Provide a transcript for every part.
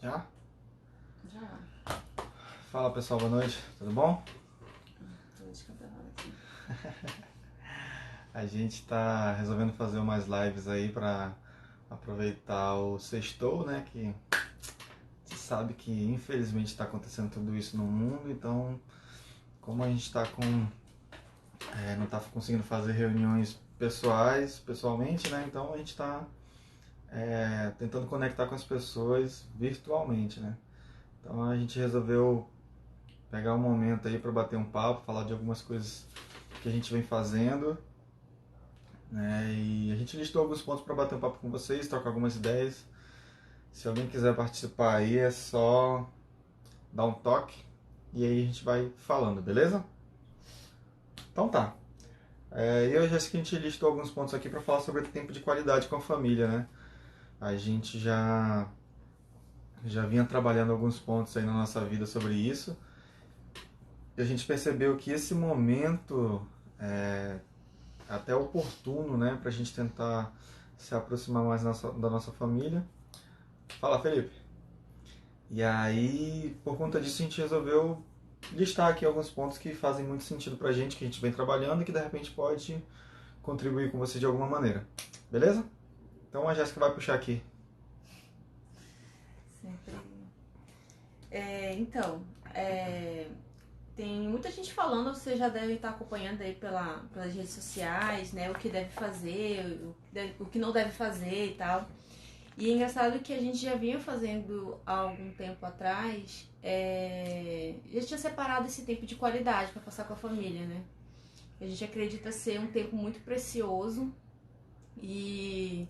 Já? Já. Fala pessoal, boa noite, tudo bom? Tô descampelando aqui. A gente tá resolvendo fazer umas lives aí pra aproveitar o sextou, né? Que você sabe que infelizmente tá acontecendo tudo isso no mundo, então como a gente tá não tá conseguindo fazer reuniões pessoalmente, né? Então a gente tá tentando conectar com as pessoas virtualmente, né? Então a gente resolveu pegar um momento aí para bater um papo, falar de algumas coisas que a gente vem fazendo, né? E a gente listou alguns pontos para bater um papo com vocês, trocar algumas ideias. Se alguém quiser participar aí, é só dar um toque e aí a gente vai falando, beleza? Então tá. E hoje acho que a gente listou alguns pontos aqui para falar sobre tempo de qualidade com a família, né? A gente já vinha trabalhando alguns pontos aí na nossa vida sobre isso. E a gente percebeu que esse momento é até oportuno, né, para a gente tentar se aproximar mais da nossa família. Fala, Felipe. E aí, por conta disso, a gente resolveu listar aqui alguns pontos que fazem muito sentido pra gente, que a gente vem trabalhando e que de repente pode contribuir com você de alguma maneira. Beleza? Então a Jéssica vai puxar aqui. Sempre. Então, tem muita gente falando, você já deve estar acompanhando aí pelas redes sociais, né? O que deve fazer, o que não deve fazer e tal. E é engraçado que a gente já vinha fazendo há algum tempo atrás, já tinha separado esse tempo de qualidade para passar com a família, né? A gente acredita ser um tempo muito precioso e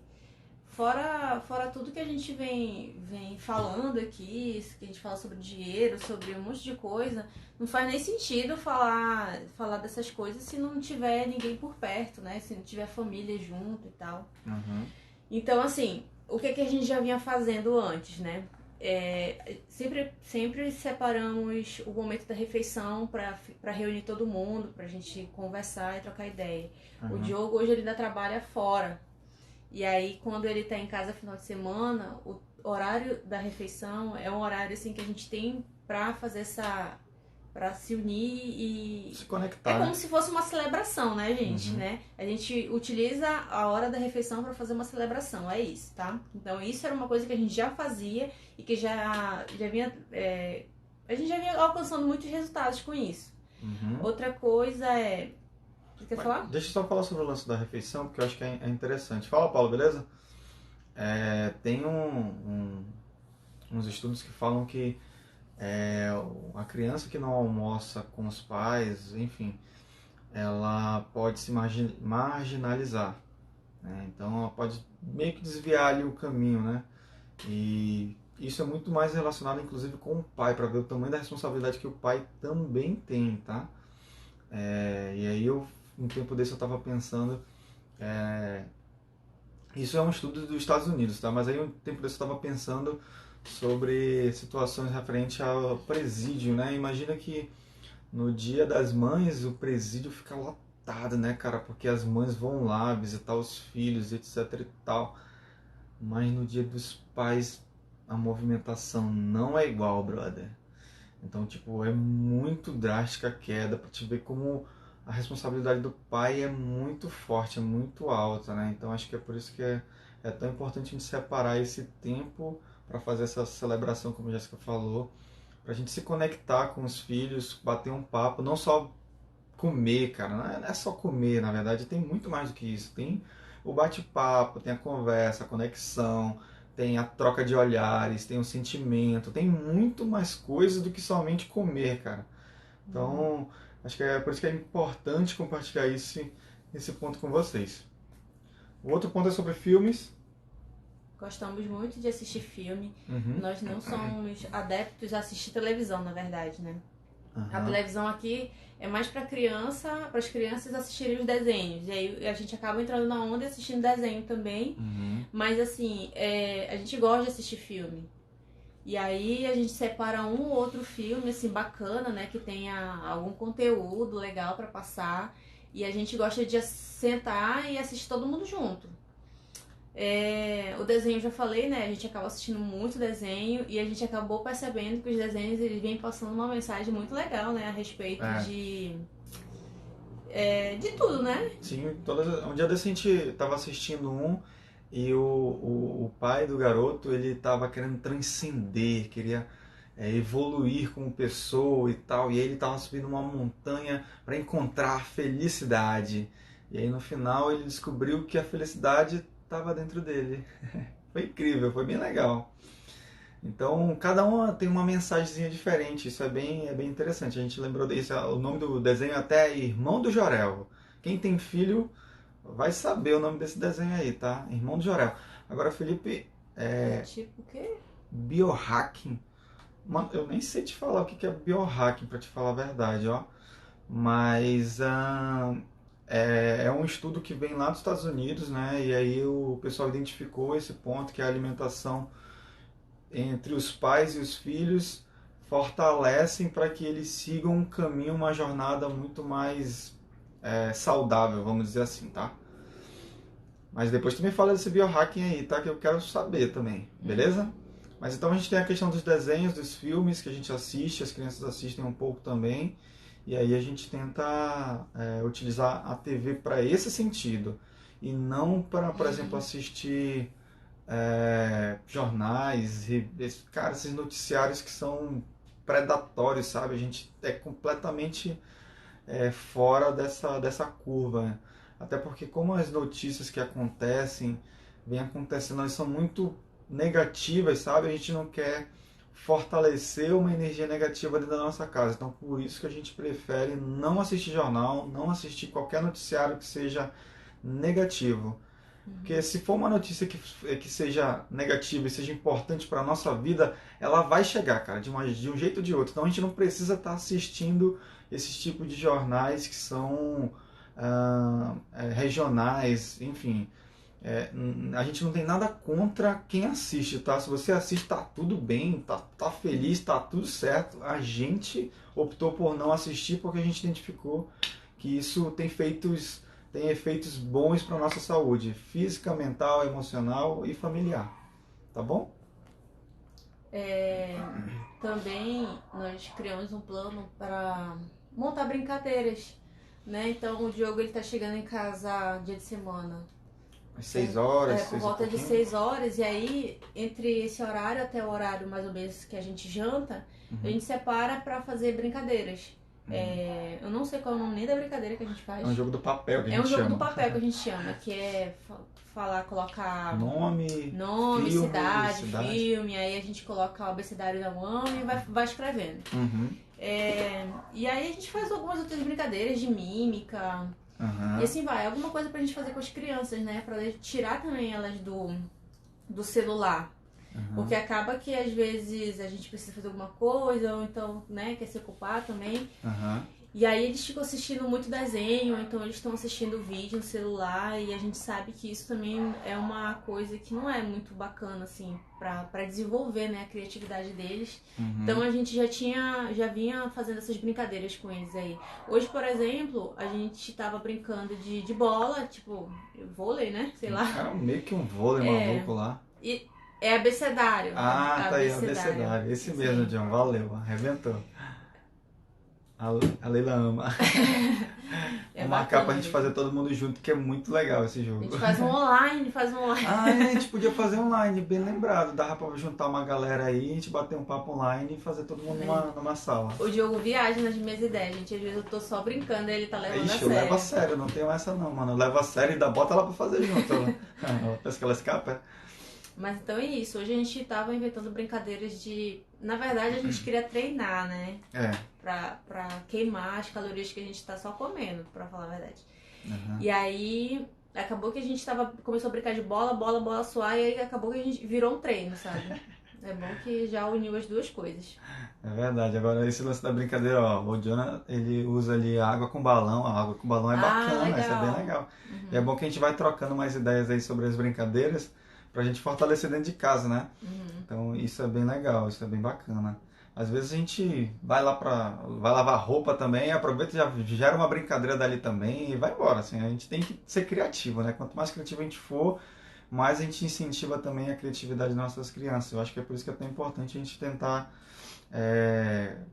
fora tudo que a gente vem falando aqui, que a gente fala sobre dinheiro, sobre um monte de coisa, não faz nem sentido falar dessas coisas se não tiver ninguém por perto, né? Se não tiver família junto e tal. Uhum. Então, assim, o que a gente já vinha fazendo antes, né? Sempre separamos o momento da refeição para reunir todo mundo, pra gente conversar e trocar ideia. Uhum. O Diogo hoje ele ainda trabalha fora. E aí quando ele tá em casa no final de semana, o horário da refeição é um horário assim que a gente tem pra fazer pra se unir e Se conectar. é como né? se fosse uma celebração, né, gente, Uhum. né? A gente utiliza a hora da refeição pra fazer uma celebração, é isso, tá? Então isso era uma coisa que a gente já fazia e que já vinha a gente já vinha alcançando muitos resultados com isso. Uhum. Outra coisa é... Você quer falar? Deixa eu só falar sobre o lance da refeição, porque eu acho que é interessante. Fala, Paulo, beleza? Tem uns estudos que falam que a criança que não almoça com os pais, enfim, ela pode se marginalizar, né? Então ela pode meio que desviar ali o caminho, né? E isso é muito mais relacionado inclusive com o pai, para ver o tamanho da responsabilidade que o pai também tem, tá? E aí um tempo desse eu estava pensando, isso é um estudo dos Estados Unidos, tá? Mas aí um tempo desse eu estava pensando sobre situações referentes ao presídio, né? Imagina que no Dia das Mães o presídio fica lotado, né, cara? Porque as mães vão lá visitar os filhos, etc e tal. Mas no Dia dos Pais a movimentação não é igual, brother. Então, tipo, é muito drástica a queda pra te ver como a responsabilidade do pai é muito forte, é muito alta, né? Então, acho que é por isso que é tão importante a gente separar esse tempo para fazer essa celebração, como a Jéssica falou, pra gente se conectar com os filhos, bater um papo, não só comer, cara, não é só comer, na verdade, tem muito mais do que isso. Tem o bate-papo, tem a conversa, a conexão, tem a troca de olhares, tem o sentimento, tem muito mais coisas do que somente comer, cara. Então, acho que é por isso que é importante compartilhar esse ponto com vocês. O outro ponto é sobre filmes. Gostamos muito de assistir filme. Uhum. Nós não somos adeptos a assistir televisão, na verdade, né? Uhum. A televisão aqui é mais para as crianças assistirem os desenhos. E aí a gente acaba entrando na onda e assistindo desenho também. Uhum. Mas assim, a gente gosta de assistir filme. E aí a gente separa um ou outro filme, assim, bacana, né? Que tenha algum conteúdo legal para passar. E a gente gosta de sentar e assistir todo mundo junto. O desenho eu já falei, né? A gente acaba assistindo muito desenho e a gente acabou percebendo que os desenhos eles vêm passando uma mensagem muito legal, né? A respeito de tudo, né? Sim, um dia desse a gente tava assistindo e o pai do garoto, ele tava querendo transcender, queria evoluir como pessoa e tal, e aí ele tava subindo uma montanha para encontrar a felicidade. E aí no final ele descobriu que a felicidade estava dentro dele. Foi incrível, foi bem legal. Então, cada um tem uma mensagenzinha diferente, isso é bem interessante. A gente lembrou disso, o nome do desenho até é Irmão do Jorel. Quem tem filho vai saber o nome desse desenho aí, tá? Irmão do Jorel. Agora, Felipe, Tipo o quê? biohacking. Mano, eu nem sei te falar o que é biohacking, pra te falar a verdade, ó. Mas é um estudo que vem lá dos Estados Unidos, né? E aí o pessoal identificou esse ponto que é a alimentação entre os pais e os filhos fortalecem para que eles sigam um caminho, uma jornada muito mais saudável, vamos dizer assim, tá? Mas depois tu me fala desse biohacking aí, tá? Que eu quero saber também, beleza? Mas então a gente tem a questão dos desenhos, dos filmes que a gente assiste, as crianças assistem um pouco também, e aí a gente tenta utilizar a TV para esse sentido, e não para, por exemplo, assistir jornais, cara, esses noticiários que são predatórios, sabe? A gente é completamente fora dessa curva, né? Até porque como as notícias que acontecem, vêm acontecendo, elas são muito negativas, sabe? A gente não quer fortalecer uma energia negativa dentro da nossa casa. Então, por isso que a gente prefere não assistir jornal, não assistir qualquer noticiário que seja negativo. Porque se for uma notícia que seja negativa e seja importante para a nossa vida, ela vai chegar, cara, de um jeito ou de outro. Então a gente não precisa estar assistindo esses tipos de jornais que são regionais, enfim. A gente não tem nada contra quem assiste, tá? Se você assiste, tá tudo bem, tá feliz, tá tudo certo. A gente optou por não assistir porque a gente identificou que isso tem efeitos bons para a nossa saúde física, mental, emocional e familiar. Tá bom? Também nós criamos um plano para montar brincadeiras, né? Então o Diogo ele tá chegando em casa dia de semana. Às 6 horas, por volta de 6 horas, e aí entre esse horário até o horário mais ou menos que a gente janta, a gente separa para fazer brincadeiras. Eu não sei qual é o nome nem da brincadeira que a gente faz. É um jogo do papel que a gente chama. É um jogo do papel que a gente chama, que é colocar nome, filme, cidade, filme, aí a gente coloca o abecedário da mão e vai escrevendo. E aí a gente faz algumas outras brincadeiras de mímica. E assim vai, alguma coisa pra gente fazer com as crianças, né? Pra tirar também elas do celular. Porque acaba que às vezes a gente precisa fazer alguma coisa, ou então, né, quer se ocupar também. E aí eles ficam assistindo muito desenho, ou então eles estão assistindo vídeo no celular, e a gente sabe que isso também é uma coisa que não é muito bacana, assim, pra desenvolver, né, a criatividade deles. Então a gente já vinha fazendo essas brincadeiras com eles aí. Hoje, por exemplo, a gente tava brincando de bola, tipo, vôlei, né, sei lá. Cara, meio que um vôlei maluco lá. E é abecedário. Tá aí, abecedário. Esse mesmo, John, valeu, arrebentou. A Leila ama. Vou marcar pra gente fazer todo mundo junto, que é muito legal esse jogo. A gente faz um online. A gente podia fazer online, bem lembrado. Dava pra juntar uma galera aí, a gente bater um papo online e fazer todo mundo numa sala. O Diogo viaja nas minhas ideias, gente. Às vezes eu tô só brincando e ele tá levando a sério. Eu levo a sério, não tenho essa não, mano. Eu levo a sério e ainda bota ela pra fazer junto. Parece que ela escapa. Mas então é isso. Hoje a gente tava inventando brincadeiras de... Na verdade, a gente queria treinar, né? Pra queimar as calorias que a gente tá só comendo, pra falar a verdade. E aí, acabou que a gente começou a brincar de bola suar, e aí acabou que a gente virou um treino, sabe? É bom que já uniu as duas coisas. É verdade. Agora, esse lance da brincadeira, ó, o Jonah, ele usa ali água com balão. A água com balão é bacana, legal. Isso é bem legal. E é bom que a gente vai trocando mais ideias aí sobre as brincadeiras, pra gente fortalecer dentro de casa, né? Então isso é bem legal, isso é bem bacana. Às vezes a gente vai lavar roupa também, aproveita e já gera uma brincadeira dali também e vai embora, assim. A gente tem que ser criativo, né? Quanto mais criativo a gente for, mais a gente incentiva também a criatividade das nossas crianças. Eu acho que é por isso que é tão importante a gente tentar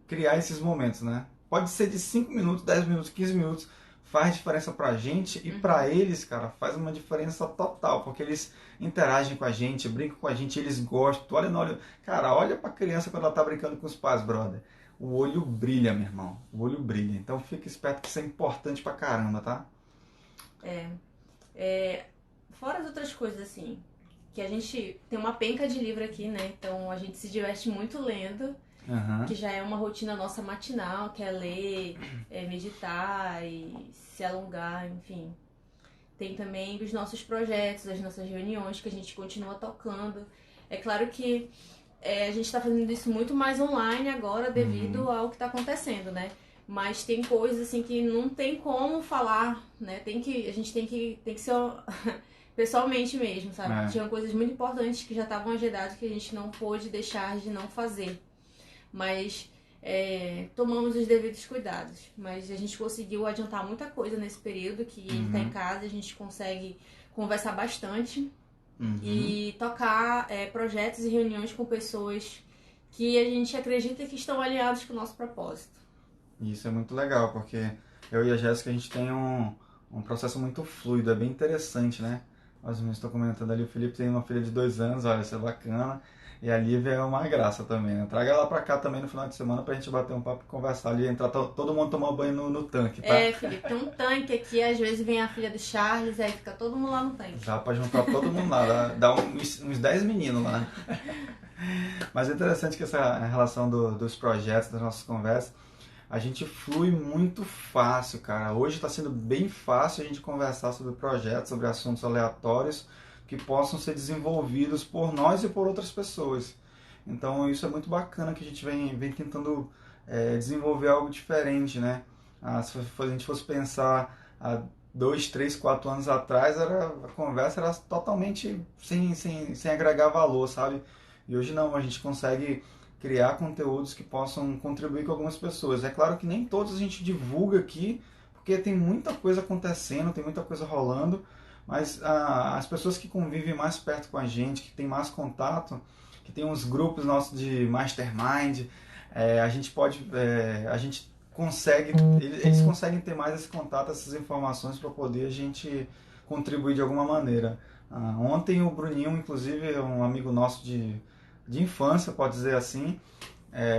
criar esses momentos, né? Pode ser de 5 minutos, 10 minutos, 15 minutos, faz diferença pra gente e pra eles, cara, faz uma diferença total, porque eles interagem com a gente, brincam com a gente, eles gostam. Tu olha no olho, cara, olha pra criança quando ela tá brincando com os pais, brother. O olho brilha, meu irmão. O olho brilha. Então fica esperto que isso é importante pra caramba, tá? Fora as outras coisas, assim, que a gente tem uma penca de livro aqui, né? Então a gente se diverte muito lendo, que já é uma rotina nossa matinal, que é ler, meditar e se alongar, enfim. Tem também os nossos projetos, as nossas reuniões, que a gente continua tocando. É claro que a gente está fazendo isso muito mais online agora devido ao que está acontecendo, né? Mas tem coisas assim que não tem como falar, né? A gente tem que ser pessoalmente mesmo, sabe? Tinha coisas muito importantes que já estavam agendadas que a gente não pôde deixar de não fazer. Mas tomamos os devidos cuidados. Mas a gente conseguiu adiantar muita coisa nesse período que ele tá em casa, a gente consegue conversar bastante e tocar projetos e reuniões com pessoas que a gente acredita que estão alinhados com o nosso propósito. Isso é muito legal, porque eu e a Jéssica, a gente tem um processo muito fluido, é bem interessante, né? Nós mesmos estou comentando ali, o Felipe tem uma filha de 2 anos, olha, isso é bacana. E a Lívia é uma graça também, né? Traga ela pra cá também no final de semana pra gente bater um papo e conversar ali, entrar todo mundo tomar banho no tanque, tá? Felipe, tem um tanque aqui, às vezes vem a filha do Charles, aí fica todo mundo lá no tanque. Dá pra juntar todo mundo lá, dá uns 10 meninos lá. Mas é interessante que essa relação dos projetos, das nossas conversas, a gente flui muito fácil, cara. Hoje está sendo bem fácil a gente conversar sobre projetos, sobre assuntos aleatórios que possam ser desenvolvidos por nós e por outras pessoas. Então isso é muito bacana que a gente vem tentando desenvolver algo diferente, né? Se a gente fosse pensar há 2, 3, 4 anos atrás, a conversa era totalmente sem agregar valor, sabe? E hoje não, a gente consegue criar conteúdos que possam contribuir com algumas pessoas. É claro que nem todos a gente divulga aqui, porque tem muita coisa acontecendo, tem muita coisa rolando, mas as pessoas que convivem mais perto com a gente, que tem mais contato, que tem uns grupos nossos de mastermind, a gente pode, a gente consegue, eles conseguem ter mais esse contato, essas informações para poder a gente contribuir de alguma maneira. Ontem o Bruninho, inclusive, um amigo nosso de infância, pode dizer assim,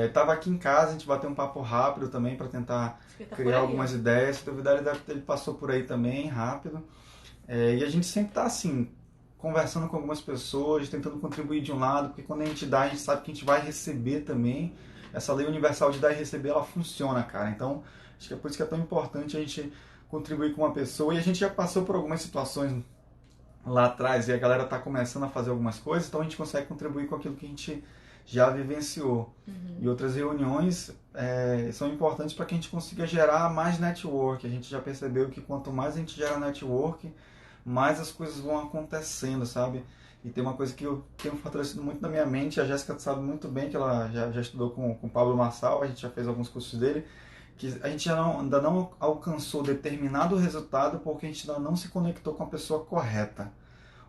estava aqui em casa, a gente bateu um papo rápido também para tentar criar algumas ideias. Se duvidar, ele passou por aí também, rápido. E a gente sempre está assim, conversando com algumas pessoas, tentando contribuir de um lado, porque quando a gente dá, a gente sabe que a gente vai receber também. Essa lei universal de dar e receber, ela funciona, cara. Então, acho que é por isso que é tão importante a gente contribuir com uma pessoa. E a gente já passou por algumas situações lá atrás e a galera está começando a fazer algumas coisas, então a gente consegue contribuir com aquilo que a gente já vivenciou. E outras reuniões são importantes para que a gente consiga gerar mais network. A gente já percebeu que quanto mais a gente gera network, mais as coisas vão acontecendo, sabe? E tem uma coisa que eu tenho fortalecido muito na minha mente, a Jéssica sabe muito bem, que ela já estudou com o Pablo Marçal, a gente já fez alguns cursos dele, que a gente ainda não alcançou determinado resultado porque a gente ainda não se conectou com a pessoa correta.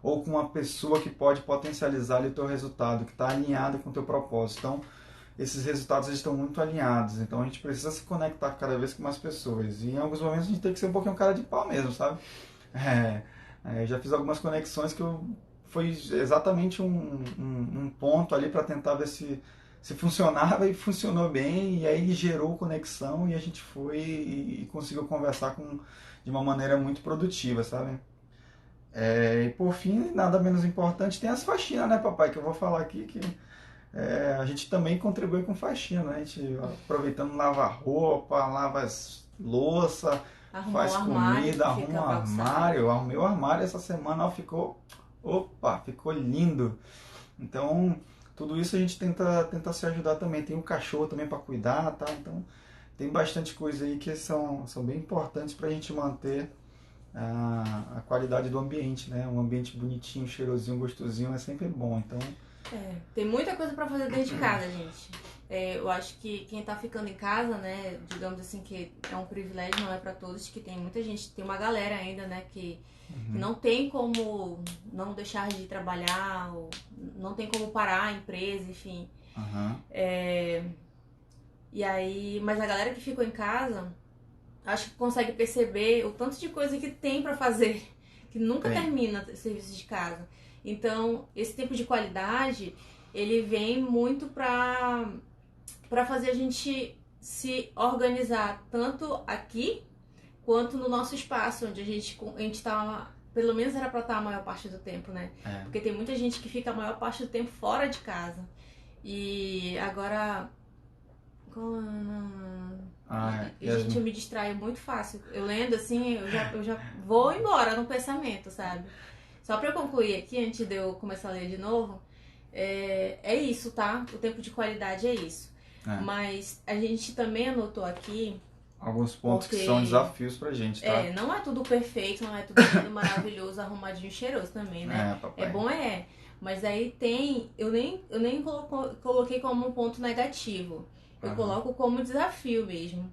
Ou com uma pessoa que pode potencializar ali o teu resultado, que está alinhado com o teu propósito. Então, esses resultados estão muito alinhados. Então, a gente precisa se conectar cada vez com mais pessoas. E em alguns momentos a gente tem que ser um pouquinho cara de pau mesmo, sabe? Já fiz algumas conexões que foi exatamente um ponto ali para tentar ver se funcionava, e funcionou bem, e aí gerou conexão e a gente foi e conseguiu conversar de uma maneira muito produtiva, sabe? E por fim, nada menos importante, tem as faxinas, né, papai? Que eu vou falar aqui que a gente também contribui com faxina, né? A gente aproveitando lava roupa, lava as louça, faz comida, arruma o armário. Eu arrumei o armário essa semana, ó, ficou lindo. Então, tudo isso a gente tenta se ajudar também. Tem o cachorro também para cuidar, tá? Então, tem bastante coisa aí que são bem importantes para a gente manter a qualidade do ambiente, né? Um ambiente bonitinho, cheirosinho, gostosinho é sempre bom. Então, tem muita coisa para fazer dentro de casa, gente. Eu acho que quem tá ficando em casa, né, digamos assim, que é um privilégio, não é pra todos, que tem muita gente, tem uma galera ainda, né, que não tem como não deixar de trabalhar, ou não tem como parar a empresa, enfim. Aham. E aí, mas a galera que ficou em casa, acho que consegue perceber o tanto de coisa que tem pra fazer, que nunca Tem. termina o serviço de casa. Então, esse tempo de qualidade, ele vem muito pra fazer a gente se organizar tanto aqui quanto no nosso espaço, onde a gente tá, pelo menos era pra estar a maior parte do tempo, né? É. Porque tem muita gente que fica a maior parte do tempo fora de casa. E agora. Ah, E, gente, eu me distraio muito fácil. Eu lendo assim, eu já vou embora no pensamento, sabe? Só pra eu concluir aqui, antes de eu começar a ler de novo, é isso, tá? O tempo de qualidade é isso. É. Mas a gente também anotou aqui, Alguns pontos que porque são desafios pra gente, tá? não é tudo perfeito, não é tudo lindo, maravilhoso, arrumadinho, cheiroso também, né? Papai. É bom, é. Mas aí tem. Eu nem coloquei como um ponto negativo. Eu coloco como desafio mesmo.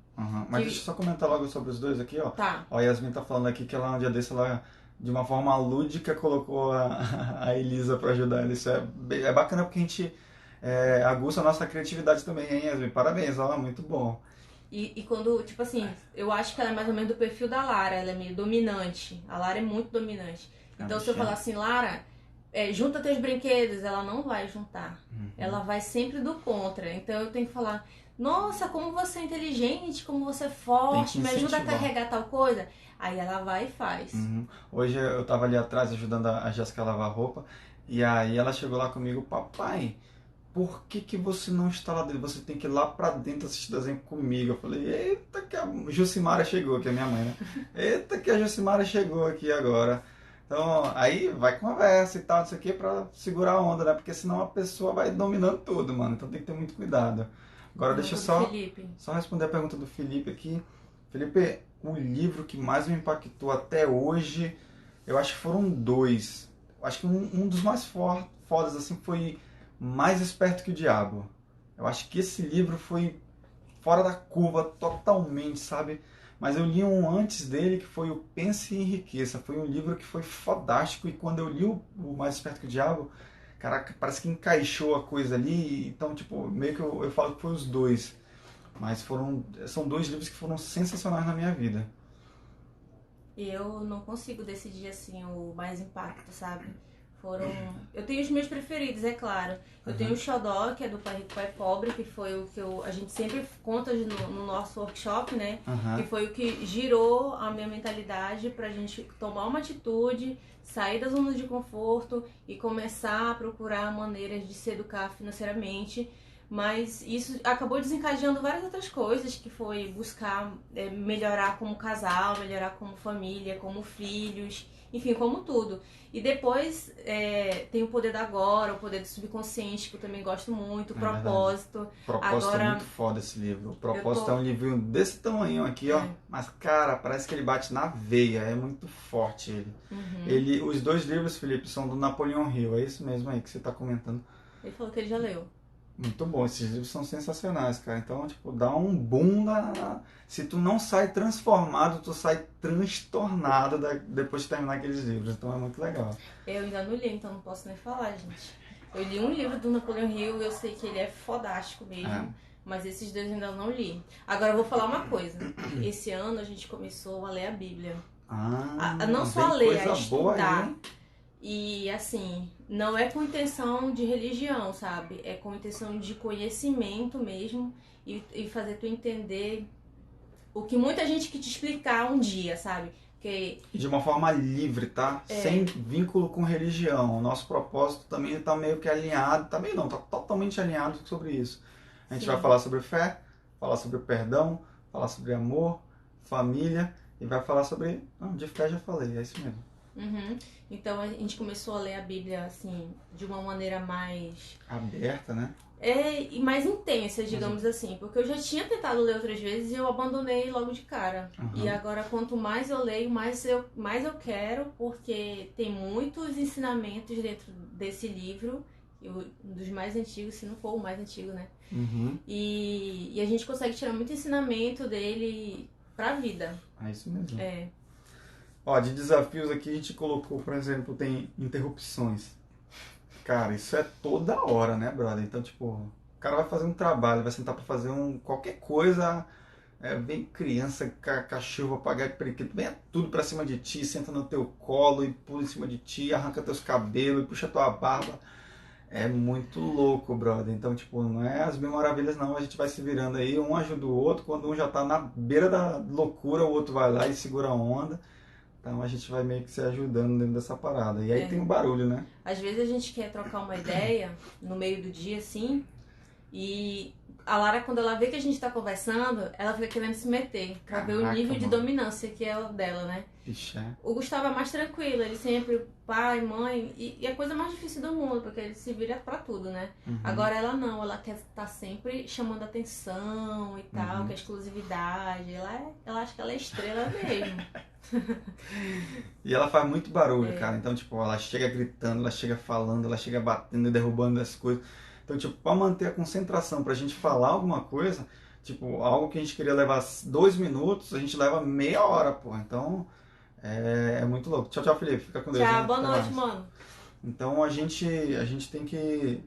Mas deixa eu só comentar logo sobre os dois aqui, ó. Tá. Ó, a Yasmin tá falando aqui que ela, um dia desse, ela, de uma forma lúdica, colocou a Elisa pra ajudar ela. Isso é bacana porque a gente aguça a nossa criatividade também, hein, Yasmin? Parabéns, ó, muito bom. E quando, tipo assim, eu acho que ela é mais ou menos do perfil da Lara, ela é meio dominante. A Lara é muito dominante. Então se eu falar assim, Lara, junta teus brinquedos, ela não vai juntar. Ela vai sempre do contra. Então eu tenho que falar, nossa, como você é inteligente, como você é forte, me ajuda a carregar tal coisa. Aí ela vai e faz. Hoje eu tava ali atrás ajudando a Jéssica a lavar roupa, e aí ela chegou lá comigo, papai, por que você não está lá dentro? Você tem que ir lá pra dentro assistir desenho comigo. Eu falei, eita que a Jucimara chegou, que é minha mãe, né? Eita que a Jucimara chegou aqui agora. Então, aí vai conversa e tal, não sei o que, pra segurar a onda, né? Porque senão a pessoa vai dominando tudo, mano. Então tem que ter muito cuidado. Agora deixa eu só responder a pergunta do Felipe aqui. Felipe, o livro que mais me impactou até hoje, eu acho que foram dois. Eu acho que um dos mais fodas assim foi Mais Esperto que o Diabo. Eu acho que esse livro foi fora da curva totalmente, sabe? Mas eu li um antes dele que foi o Pense e Enriqueça. Foi um livro que foi fodástico e quando eu li o Mais Esperto que o Diabo, caraca, parece que encaixou a coisa ali. Então, tipo, meio que eu falo que foi os dois. Mas são dois livros que foram sensacionais na minha vida. Eu não consigo decidir assim o mais impacto, sabe? Eu tenho os meus preferidos, é claro. Eu tenho o Xodó, que é do Pai Rico, Pai Pobre, que foi o que a gente sempre conta no nosso workshop, né? Que foi o que girou a minha mentalidade pra gente tomar uma atitude, sair da zona de conforto e começar a procurar maneiras de se educar financeiramente. Mas isso acabou desencadeando várias outras coisas, que foi buscar melhorar como casal, melhorar como família, como filhos, enfim, como tudo. E depois tem o Poder da Agora, o Poder do Subconsciente, que eu também gosto muito, o Propósito. O Propósito é muito foda esse livro. O Propósito é um livrinho desse tamanho aqui, ó. Mas, cara, parece que ele bate na veia, é muito forte ele. Os dois livros, Felipe, são do Napoleão Hill, é isso mesmo aí que você tá comentando. Ele falou que ele já leu. Muito bom, esses livros são sensacionais, cara. Então, tipo, dá um boom se tu não sai transformado, tu sai transtornado depois de terminar aqueles livros. Então é muito legal. Eu ainda não li, então não posso nem falar, gente. Eu li um livro do Napoleão Hill e eu sei que ele é fodástico mesmo. Mas esses dois eu ainda não li. Agora eu vou falar uma coisa. Esse ano a gente começou a ler a Bíblia. Não só a ler, a estudar. E assim, não é com intenção de religião, sabe? É com intenção de conhecimento mesmo e fazer tu entender o que muita gente quer te explicar um dia, sabe? E de uma forma livre, tá? Sem vínculo com religião. O nosso propósito também está meio que alinhado, também não, está totalmente alinhado sobre isso. A gente vai falar sobre fé, falar sobre perdão, falar sobre amor, família e vai falar sobre... Não, de fé já falei, é isso mesmo. Então a gente começou a ler a Bíblia assim, de uma maneira mais... aberta, né? E mais intensa, digamos assim. Porque eu já tinha tentado ler outras vezes e eu abandonei logo de cara. E agora, quanto mais eu leio, mais eu quero, porque tem muitos ensinamentos dentro desse livro um dos mais antigos, se não for o mais antigo, né? Uhum. E a gente consegue tirar muito ensinamento dele pra vida. É isso mesmo. É. Ó, de desafios aqui a gente colocou, por exemplo, tem interrupções. Cara, isso é toda hora, né, brother? Então, tipo, o cara vai fazer um trabalho, vai sentar pra fazer qualquer coisa, vem criança, cachorro, papagaio, periquito, vem tudo pra cima de ti, senta no teu colo e pula em cima de ti, arranca teus cabelos e puxa tua barba. É muito louco, brother. Então, tipo, não é as mil maravilhas, não. A gente vai se virando aí, um ajuda o outro. Quando um já tá na beira da loucura, o outro vai lá e segura a onda. Então a gente vai meio que se ajudando dentro dessa parada. E aí tem o barulho, né? Às vezes a gente quer trocar uma ideia no meio do dia, assim, e a Lara, quando ela vê que a gente tá conversando, ela fica querendo se meter, pra ver o nível de dominância que é o dela, né? Ixi, é. O Gustavo é mais tranquilo, ele sempre, pai, mãe, e é a coisa mais difícil do mundo, porque ele se vira pra tudo, né? Uhum. Agora ela não, ela quer estar sempre chamando atenção e tal, que é exclusividade, ela acha que ela é estrela mesmo. E ela faz muito barulho, cara. Então, tipo, ela chega gritando, ela chega falando, ela chega batendo e derrubando as coisas. Então, tipo, pra manter a concentração, pra gente falar alguma coisa, tipo, algo que a gente queria levar 2 minutos, a gente leva meia hora, pô. Então, é muito louco. Tchau, tchau, Felipe. Fica com Deus. Tchau, Hein? boa Até noite, mais. mano. Então, a gente tem que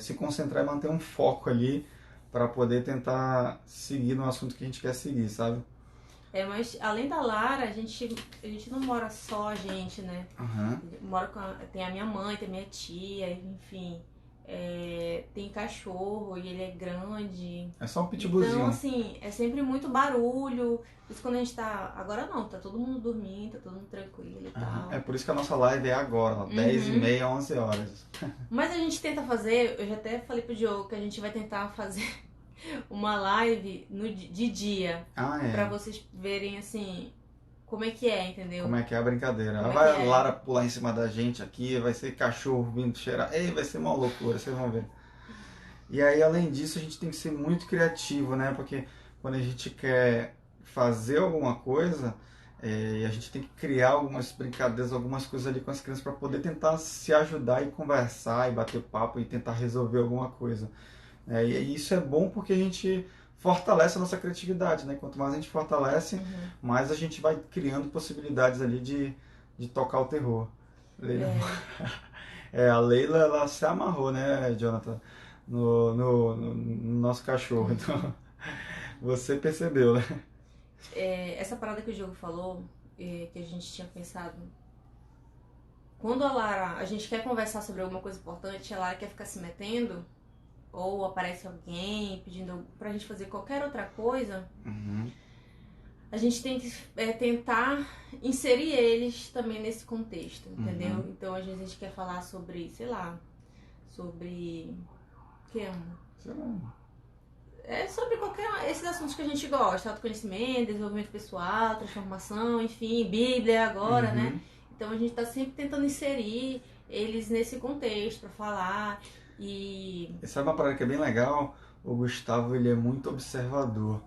se concentrar e manter um foco ali pra poder tentar seguir no assunto que a gente quer seguir, sabe? Mas além da Lara, a gente não mora só a gente, né? Uhum. Tem a minha mãe, tem a minha tia, enfim. Tem cachorro e ele é grande. É só um pitbullzinho. Então, assim, é sempre muito barulho. Isso quando a gente tá. Agora não, tá todo mundo dormindo, tá todo mundo tranquilo e tal. É por isso que a nossa live é agora, 10h30, 11 horas. Mas a gente tenta fazer, eu já até falei pro Diogo que a gente vai tentar fazer uma live de dia. Pra vocês verem, assim, como é que é, entendeu? Como é que é a brincadeira. Como vai é que é? Lara pular em cima da gente aqui, vai ser cachorro vindo cheirar. Ei, vai ser uma loucura, vocês vão ver. E aí, além disso, a gente tem que ser muito criativo, né? Porque quando a gente quer fazer alguma coisa, a gente tem que criar algumas brincadeiras, algumas coisas ali com as crianças para poder tentar se ajudar e conversar e bater papo e tentar resolver alguma coisa. E isso é bom porque a gente fortalece a nossa criatividade, né? Quanto mais a gente fortalece, mais a gente vai criando possibilidades ali de tocar o terror. A Leila, ela se amarrou, né, Jonathan, no nosso cachorro. Então, você percebeu, né? Essa parada que o Diogo falou, que a gente tinha pensado. Quando a gente quer conversar sobre alguma coisa importante, a Lara quer ficar se metendo, ou aparece alguém pedindo pra gente fazer qualquer outra coisa, a gente tem que tentar inserir eles também nesse contexto, entendeu? Então, às vezes a gente quer falar sobre, sei lá, sobre... O que é? Sei lá. Sobre esses assuntos que a gente gosta, autoconhecimento, desenvolvimento pessoal, transformação, enfim, Bíblia agora, né? Então a gente tá sempre tentando inserir eles nesse contexto pra falar e sabe uma parada que é bem legal? O Gustavo, ele é muito observador.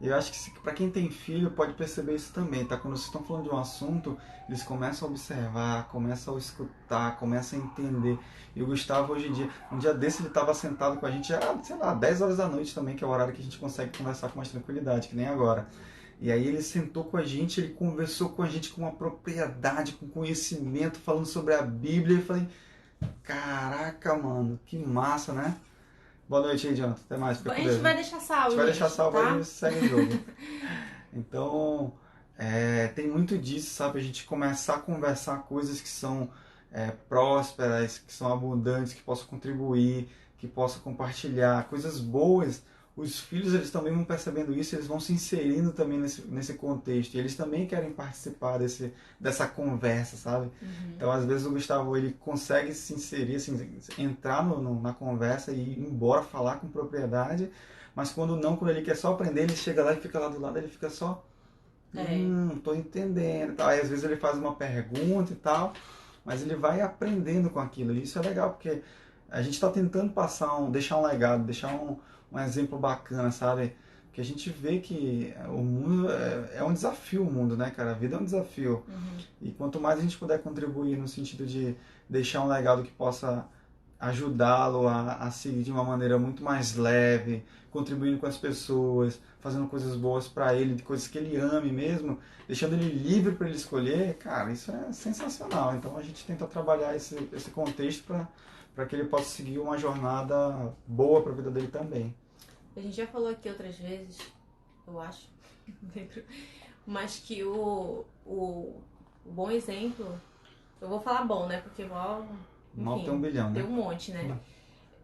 E eu acho que pra quem tem filho pode perceber isso também, tá? Quando vocês estão falando de um assunto, eles começam a observar, começam a escutar, começam a entender. E o Gustavo, hoje em dia, um dia desse ele estava sentado com a gente, era, sei lá, 10 horas da noite também, que é o horário que a gente consegue conversar com mais tranquilidade, que nem agora. E aí ele sentou com a gente, ele conversou com a gente com uma propriedade, com conhecimento, falando sobre a Bíblia. E eu falei, caraca, mano, que massa, né? Boa noite aí, Jonathan. Até mais. A gente vai deixar salvo. A gente vai deixar salvo tá? aí e segue o jogo. Então, tem muito disso, sabe? A gente começar a conversar coisas que são prósperas, que são abundantes, que possam contribuir, que possam compartilhar, coisas boas. Os filhos, eles também vão percebendo isso, eles vão se inserindo também nesse contexto. E eles também querem participar dessa conversa, sabe? Então, às vezes, o Gustavo, ele consegue se inserir, assim, entrar na conversa e ir embora, falar com propriedade. Mas quando ele quer só aprender, ele chega lá e fica lá do lado, ele fica só... tô entendendo. Aí, às vezes, ele faz uma pergunta e tal, mas ele vai aprendendo com aquilo. E isso é legal, porque a gente está tentando deixar um legado, deixar um exemplo bacana, sabe? Que a gente vê que o mundo é um desafio, o mundo, né, cara? A vida é um desafio. E quanto mais a gente puder contribuir no sentido de deixar um legado que possa ajudá-lo a seguir de uma maneira muito mais leve, contribuindo com as pessoas, fazendo coisas boas para ele, de coisas que ele ame mesmo, deixando ele livre para ele escolher, cara, isso é sensacional. Então a gente tenta trabalhar esse contexto para que ele possa seguir uma jornada boa para a vida dele também. A gente já falou aqui outras vezes, eu acho, mas que o bom exemplo, eu vou falar bom, né? Porque mal Tem 1 bilhão, né? Tem um monte, né?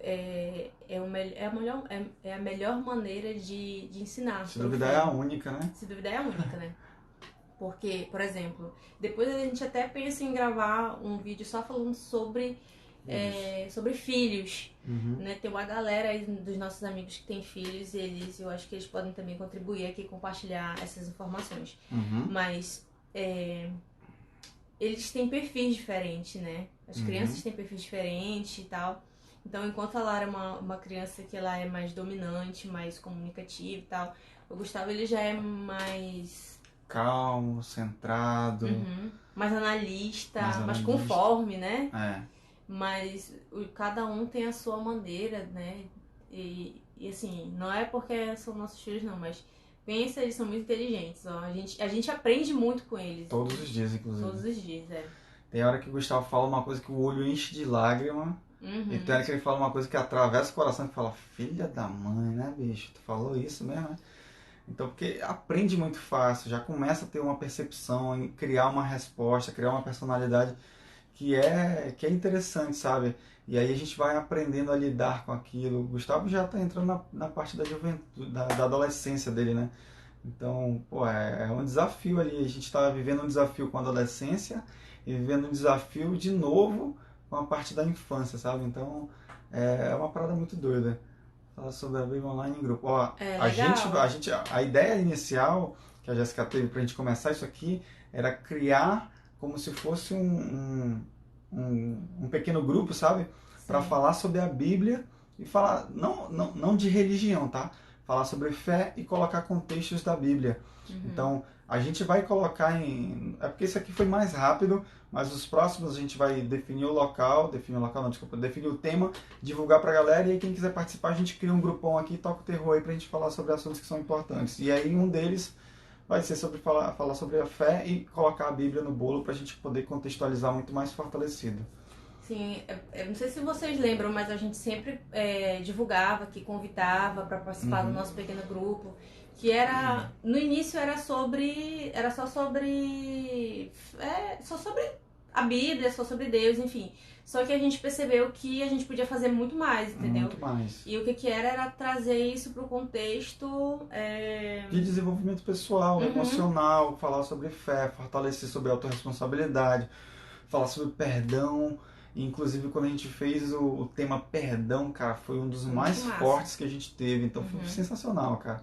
É a melhor maneira de ensinar. Se duvidar é a única, né? Se duvidar é a única, né? Porque, por exemplo, depois a gente até pensa em gravar um vídeo só falando sobre filhos, né? Tem uma galera aí dos nossos amigos que tem filhos e eu acho que eles podem também contribuir aqui, compartilhar essas informações. Mas eles têm perfis diferentes, né? As crianças têm perfis diferentes e tal. Então, enquanto a Lara é uma criança que ela é mais dominante, mais comunicativa e tal, o Gustavo ele já é mais calmo, centrado, mais analista, mais conforme, né? Mas cada um tem a sua maneira, né? E assim, não é porque são nossos filhos não, mas pensa, eles são muito inteligentes, ó. A gente aprende muito com eles. Todos os dias, inclusive. Todos os dias, Tem hora que o Gustavo fala uma coisa que o olho enche de lágrima. E tem hora que ele fala uma coisa que atravessa o coração e fala, filha da mãe, né, bicho? Tu falou isso mesmo, né? Então, porque aprende muito fácil, já começa a ter uma percepção, em criar uma resposta, criar uma personalidade que é interessante, sabe? E aí a gente vai aprendendo a lidar com aquilo. O Gustavo já está entrando na parte da juventude, da adolescência dele, né? Então, pô, é um desafio ali. A gente está vivendo um desafio com a adolescência e vivendo um desafio de novo com a parte da infância, sabe? Então, é uma parada muito doida. Falar sobre a Bíblia online em grupo. Ó, a ideia inicial que a Jéssica teve pra gente começar isso aqui era criar como se fosse um pequeno grupo, sabe? Para falar sobre a Bíblia e falar, não de religião, tá? Falar sobre fé e colocar contextos da Bíblia. Então, a gente vai colocar é porque isso aqui foi mais rápido, mas os próximos a gente vai definir o tema, divulgar pra galera, e aí quem quiser participar a gente cria um grupão aqui e toca o terror aí pra gente falar sobre assuntos que são importantes. E aí um deles vai ser sobre falar sobre a fé e colocar a Bíblia no bolo pra gente poder contextualizar muito mais fortalecido. Sim, eu não sei se vocês lembram, mas a gente sempre divulgava, que convidava para participar do nosso pequeno grupo, que era, no início era só sobre a Bíblia, só sobre Deus, enfim. Só que a gente percebeu que a gente podia fazer muito mais, entendeu? Muito mais. E o que era trazer isso para o contexto de desenvolvimento pessoal, emocional, falar sobre fé, fortalecer sobre autorresponsabilidade, falar sobre perdão. Inclusive, quando a gente fez o tema perdão, cara, foi um dos mais fortes que a gente teve. Então, foi sensacional, cara.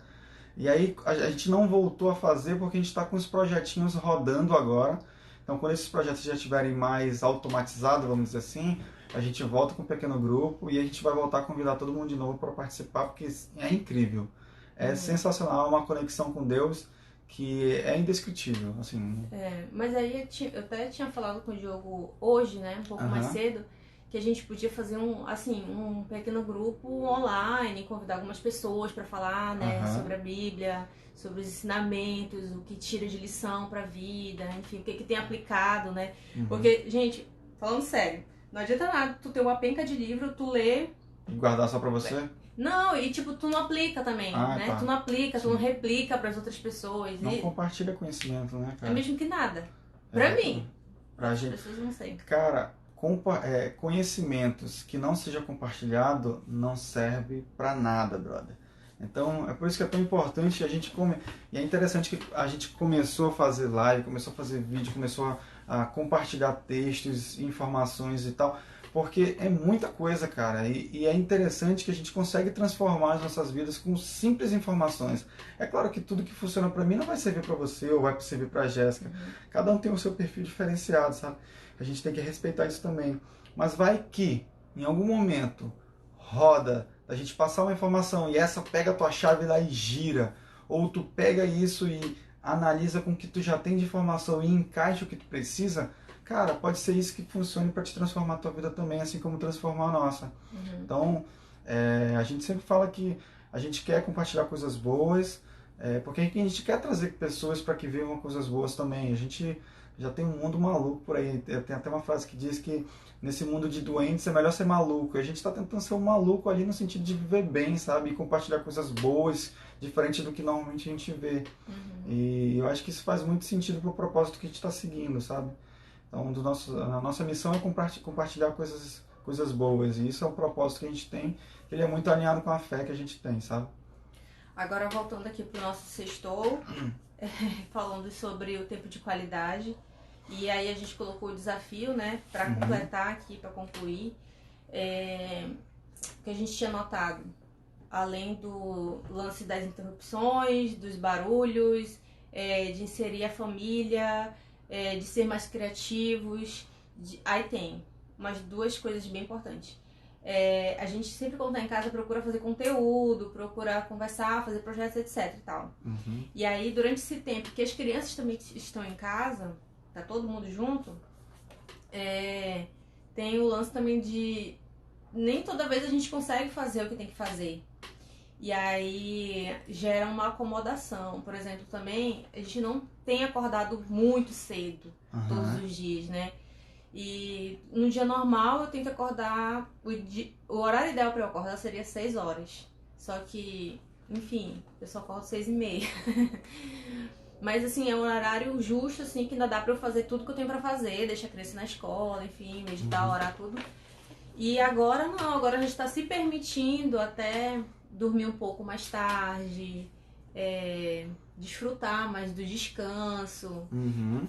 E aí, a gente não voltou a fazer porque a gente está com os projetinhos rodando agora. Então, quando esses projetos já estiverem mais automatizados, vamos dizer assim, a gente volta com um pequeno grupo e a gente vai voltar a convidar todo mundo de novo para participar, porque é incrível. É sensacional, é uma conexão com Deus que é indescritível, assim. Mas aí eu até tinha falado com o Diogo hoje, né, um pouco mais cedo, que a gente podia fazer um pequeno grupo online, convidar algumas pessoas para falar, né, sobre a Bíblia, sobre os ensinamentos, o que tira de lição para a vida, enfim, o que tem aplicado, né? Porque, gente, falando sério, não adianta nada tu ter uma penca de livro, tu ler e guardar só para você? Não, e tipo, tu não aplica também, né? Tá. Tu não aplica, tu não replica para as outras pessoas. Não compartilha conhecimento, né, cara? É mesmo que nada. Pra mim. Pra as gente. pessoas não sei. Cara, conhecimentos que não seja compartilhado não serve pra nada, brother. Então, é por isso que é tão importante a gente E é interessante que a gente começou a fazer live, começou a fazer vídeo, começou a compartilhar textos, informações e tal, porque é muita coisa, cara, e é interessante que a gente consegue transformar as nossas vidas com simples informações. É claro que tudo que funciona pra mim não vai servir pra você ou vai servir pra Jéssica. Cada um tem o seu perfil diferenciado, sabe? A gente tem que respeitar isso também. Mas vai que, em algum momento, roda a gente passar uma informação e essa pega a tua chave lá e gira, ou tu pega isso e analisa com o que tu já tem de informação e encaixa o que tu precisa, cara, pode ser isso que funcione para te transformar a tua vida também, assim como transformar a nossa. Então, a gente sempre fala que a gente quer compartilhar coisas boas, porque a gente quer trazer pessoas para que vivam coisas boas também. A gente já tem um mundo maluco por aí. Tem até uma frase que diz que nesse mundo de doentes é melhor ser maluco. E a gente está tentando ser um maluco ali no sentido de viver bem, sabe? E compartilhar coisas boas, diferente do que normalmente a gente vê. E eu acho que isso faz muito sentido pro propósito que a gente está seguindo, sabe? Então, a nossa missão é compartilhar coisas boas. E isso é um propósito que a gente tem, que ele é muito alinhado com a fé que a gente tem, sabe? Agora, voltando aqui pro nosso sextou, falando sobre o tempo de qualidade. E aí a gente colocou o desafio, né, para completar aqui, para concluir, que a gente tinha notado, além do lance das interrupções, dos barulhos, de inserir a família, de ser mais criativos. Aí tem umas duas coisas bem importantes. A gente sempre, quando tá em casa, procura fazer conteúdo, procura conversar, fazer projetos, etc e tal. E aí, durante esse tempo que as crianças também estão em casa, tá todo mundo junto, tem o lance também de nem toda vez a gente consegue fazer o que tem que fazer. E aí gera uma acomodação. Por exemplo, também a gente não tem acordado muito cedo todos os dias, né? E no dia normal eu tenho que acordar, o horário ideal para eu acordar seria 6 horas. Só que, enfim, eu só acordo 6h30. Mas assim, é um horário justo, assim, que ainda dá pra eu fazer tudo que eu tenho pra fazer, deixar a criança na escola, enfim, meditar, orar, tudo. E agora não, agora a gente tá se permitindo até dormir um pouco mais tarde, desfrutar mais do descanso,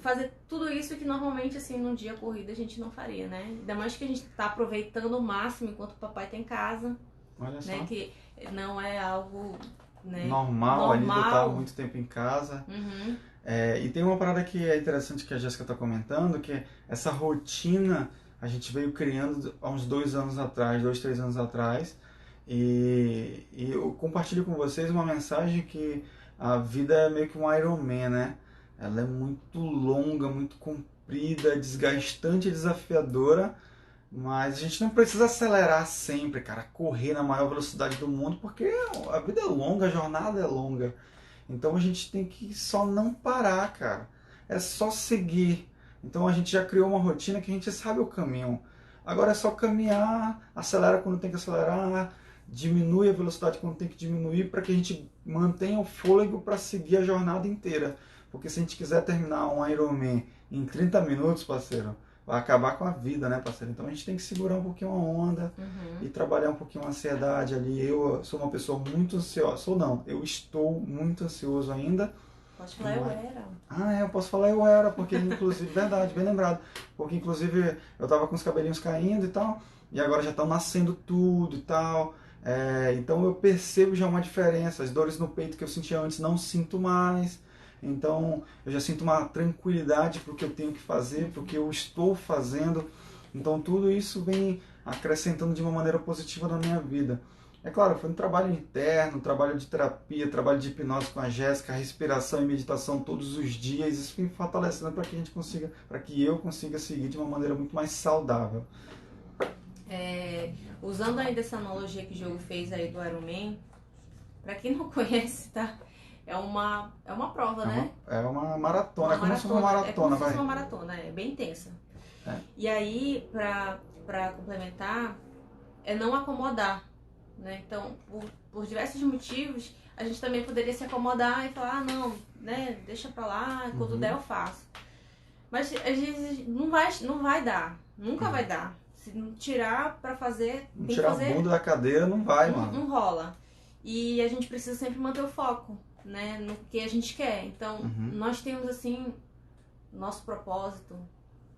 fazer tudo isso que normalmente, assim, num dia corrido a gente não faria, né? Ainda mais que a gente tá aproveitando o máximo enquanto o papai tá em casa. Olha só. Né? Que não é algo, né, normal ali, de eu estar muito tempo em casa. E tem uma parada que é interessante que a Jéssica está comentando, que essa rotina a gente veio criando há uns 2 anos atrás, 2, 3 anos atrás. E eu compartilho com vocês uma mensagem que a vida é meio que um Iron Man, né? Ela é muito longa, muito comprida, desgastante e desafiadora, mas a gente não precisa acelerar sempre, cara, correr na maior velocidade do mundo, porque a vida é longa, a jornada é longa. Então a gente tem que só não parar, cara. É só seguir. Então a gente já criou uma rotina que a gente sabe o caminho. Agora é só caminhar, acelera quando tem que acelerar, diminui a velocidade quando tem que diminuir, para que a gente mantenha o fôlego para seguir a jornada inteira. Porque se a gente quiser terminar um Ironman em 30 minutos, parceiro, vai acabar com a vida, né, parceiro? Então a gente tem que segurar um pouquinho a onda e trabalhar um pouquinho a ansiedade ali. Eu sou uma pessoa muito ansiosa. Eu estou muito ansioso ainda. Pode falar eu era. Eu posso falar eu era, porque inclusive, verdade, bem lembrado. Porque inclusive eu tava com os cabelinhos caindo e tal, e agora já estão nascendo tudo e tal. Então eu percebo já uma diferença. As dores no peito que eu sentia antes não sinto mais. Então eu já sinto uma tranquilidade para o que eu tenho que fazer, para o que eu estou fazendo. Então tudo isso vem acrescentando de uma maneira positiva na minha vida. É claro, foi um trabalho interno, trabalho de terapia, trabalho de hipnose com a Jéssica, respiração e meditação todos os dias. Isso vem fortalecendo para que a gente consiga, para que eu consiga seguir de uma maneira muito mais saudável. Usando ainda essa analogia que o Diogo fez aí do Ironman, para quem não conhece, tá? É uma prova, né? É uma maratona, é como se fosse uma maratona, É como se fosse uma maratona, é bem intensa. E aí, pra complementar, é não acomodar, né? Então, por diversos motivos, a gente também poderia se acomodar e falar, não, né, deixa pra lá, quando der eu faço. Mas às vezes não vai dar, nunca vai dar. Se não tirar pra fazer, não tem tirar que fazer, a bunda da cadeira, não vai, mano. Não rola. E a gente precisa sempre manter o foco, né, no que a gente quer. Então, nós temos, assim, nosso propósito,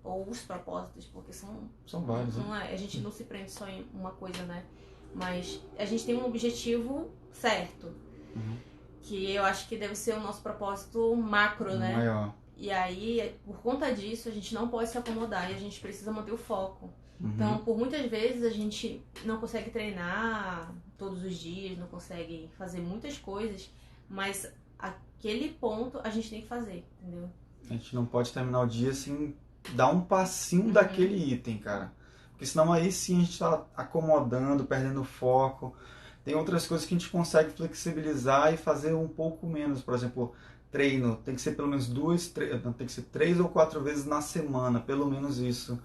ou os propósitos, porque são vários, né? A gente não se prende só em uma coisa, né? Mas a gente tem um objetivo certo, que eu acho que deve ser o nosso propósito macro, né? Maior. E aí, por conta disso, a gente não pode se acomodar e a gente precisa manter o foco. Então, por muitas vezes a gente não consegue treinar todos os dias, não consegue fazer muitas coisas, mas aquele ponto a gente tem que fazer, entendeu? A gente não pode terminar o dia sem dar um passinho daquele item, cara. Porque senão aí sim a gente está acomodando, perdendo foco. Tem outras coisas que a gente consegue flexibilizar e fazer um pouco menos. Por exemplo, treino. Tem que ser pelo menos tem que ser 3 ou 4 vezes na semana, pelo menos isso.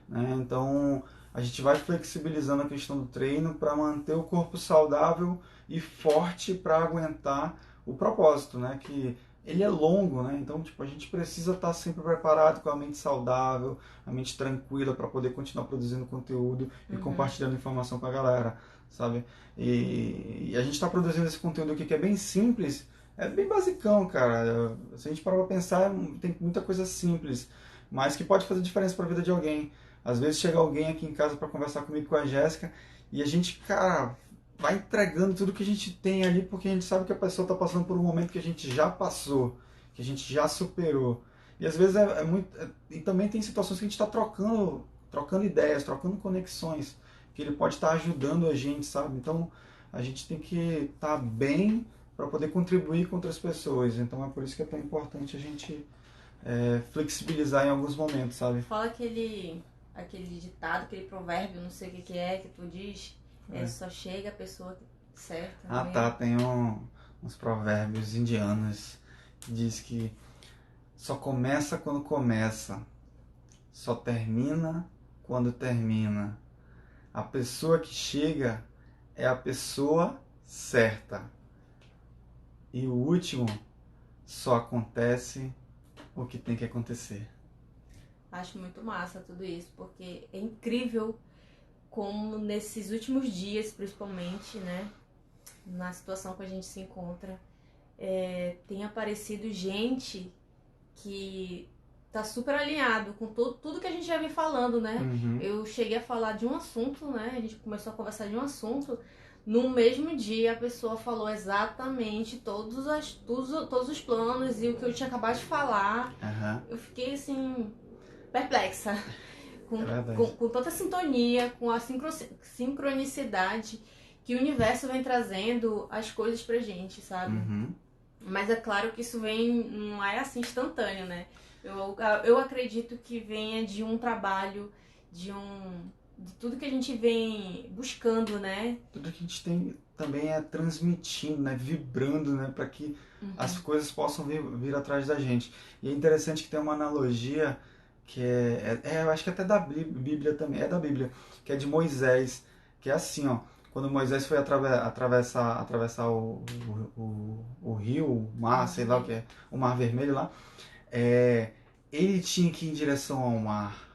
Né? Então a gente vai flexibilizando a questão do treino para manter o corpo saudável e forte para aguentar o propósito, né? Que ele é longo, né? Então, tipo, a gente precisa estar sempre preparado com a mente saudável, a mente tranquila para poder continuar produzindo conteúdo e compartilhando informação com a galera, sabe? E a gente está produzindo esse conteúdo aqui que é bem simples, é bem basicão, cara. Se a gente parar pra pensar, tem muita coisa simples, mas que pode fazer diferença para a vida de alguém. Às vezes chega alguém aqui em casa para conversar comigo, com a Jéssica, e a gente, cara, vai entregando tudo que a gente tem ali, porque a gente sabe que a pessoa está passando por um momento que a gente já passou, que a gente já superou. E às vezes é muito. E também tem situações que a gente está trocando ideias, trocando conexões, que ele pode estar ajudando a gente, sabe? Então a gente tem que estar bem para poder contribuir com outras pessoas. Então é por isso que é tão importante a gente flexibilizar em alguns momentos, sabe? Fala aquele ditado, aquele provérbio, não sei o que é, que tu diz, só chega a pessoa certa. Ah, tá, tem uns provérbios indianos que diz que só começa quando começa, só termina quando termina. A pessoa que chega é a pessoa certa. E o último só acontece o que tem que acontecer. Acho muito massa tudo isso, porque é incrível como nesses últimos dias, principalmente, né, na situação que a gente se encontra, tem aparecido gente que tá super alinhado com tudo que a gente já vem falando, né? Eu cheguei a falar de um assunto, né? A gente começou a conversar de um assunto. No mesmo dia, a pessoa falou exatamente todos os planos e o que eu tinha acabado de falar. Eu fiquei, assim, perplexa. Com tanta sintonia, com a sincronicidade que o universo vem trazendo as coisas pra gente, sabe? Mas é claro que isso não é assim instantâneo, né? Eu acredito que venha de um trabalho, de tudo que a gente vem buscando, né? Tudo que a gente tem também é transmitindo, né? Vibrando, né? Para que as coisas possam vir atrás da gente. E é interessante que tem uma analogia que eu acho que até da Bíblia também, é da Bíblia, que é de Moisés, que é assim, ó. Quando Moisés foi atravessar o rio, o mar, sei lá o que é, o Mar Vermelho lá, ele tinha que ir em direção ao mar.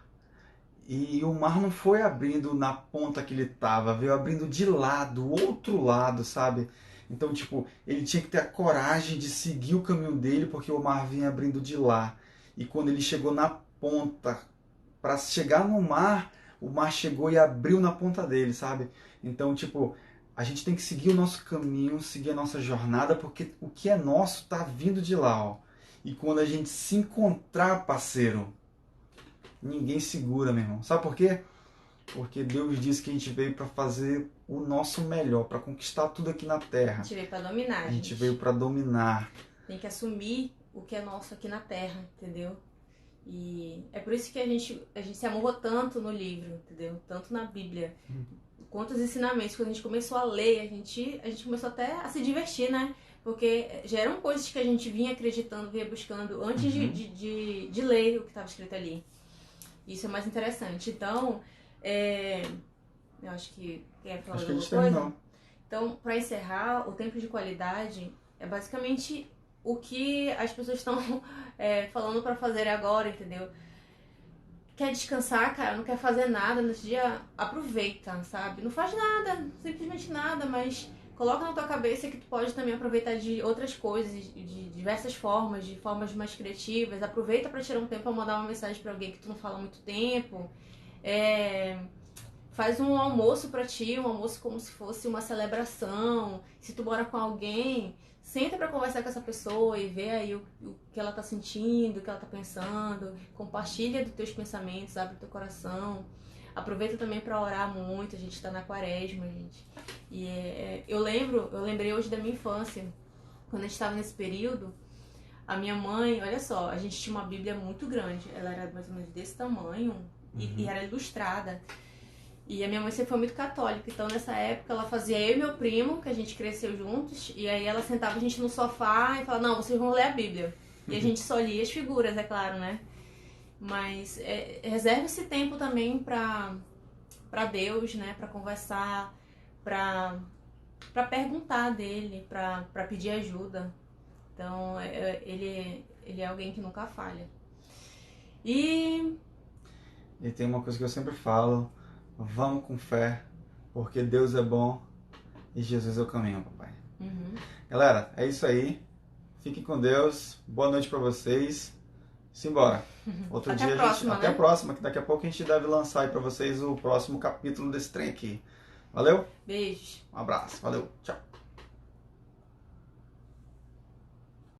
E o mar não foi abrindo na ponta que ele estava, veio abrindo de lado, outro lado, sabe? Então, tipo, ele tinha que ter a coragem de seguir o caminho dele, porque o mar vinha abrindo de lá. E quando ele chegou na ponta, para chegar no mar, o mar chegou e abriu na ponta dele, sabe? Então, tipo, a gente tem que seguir o nosso caminho, seguir a nossa jornada, porque o que é nosso tá vindo de lá, ó. E quando a gente se encontrar, parceiro, ninguém segura, meu irmão. Sabe por quê? Porque Deus disse que a gente veio para fazer o nosso melhor, para conquistar tudo aqui na Terra. A gente veio para dominar. A gente veio para dominar. Tem que assumir o que é nosso aqui na Terra, entendeu? E é por isso que a gente se amarrou tanto no livro, entendeu? Tanto na Bíblia. Quantos ensinamentos. Quando a gente começou a ler, a gente começou até a se divertir, né? Porque já eram coisas que a gente vinha acreditando, vinha buscando antes de ler o que estava escrito ali. Isso é mais interessante. Então, eu acho que quer falar alguma coisa? Terminou. Então, para encerrar, o tempo de qualidade é basicamente o que as pessoas estão falando para fazer agora, entendeu? Quer descansar, cara, não quer fazer nada nesse dia, aproveita, sabe? Não faz nada, simplesmente nada, mas coloca na tua cabeça que tu pode também aproveitar de outras coisas, de diversas formas, de formas mais criativas. Aproveita para tirar um tempo para mandar uma mensagem para alguém que tu não fala há muito tempo. Faz um almoço para ti, um almoço como se fosse uma celebração. Se tu mora com alguém, senta para conversar com essa pessoa e vê aí o que ela tá sentindo, o que ela tá pensando. Compartilha dos teus pensamentos, abre teu coração. Aproveita também para orar muito, a gente tá na quaresma, gente. E eu lembrei hoje da minha infância, quando a gente estava nesse período, A minha mãe, olha só, a gente tinha uma Bíblia muito grande. Ela era mais ou menos desse tamanho e era ilustrada. E a minha mãe sempre foi muito católica. Então, nessa época, ela fazia eu e meu primo, que a gente cresceu juntos. E aí ela sentava a gente no sofá e falava, não, vocês vão ler a Bíblia. E a gente só lia as figuras, é claro, né? Mas reserva esse tempo também pra Deus, né? Pra conversar, pra perguntar dele, pra pedir ajuda. Então, ele é alguém que nunca falha. E tem uma coisa que eu sempre falo, vamos com fé, porque Deus é bom e Jesus é o caminho, papai. Galera, é isso aí. Fiquem com Deus. Boa noite pra vocês. Simbora. Outro Até dia a próxima, até a né? próxima, que daqui a pouco a gente deve lançar aí pra vocês o próximo capítulo desse trem aqui. Valeu? Beijos. Um abraço. Valeu. Tchau.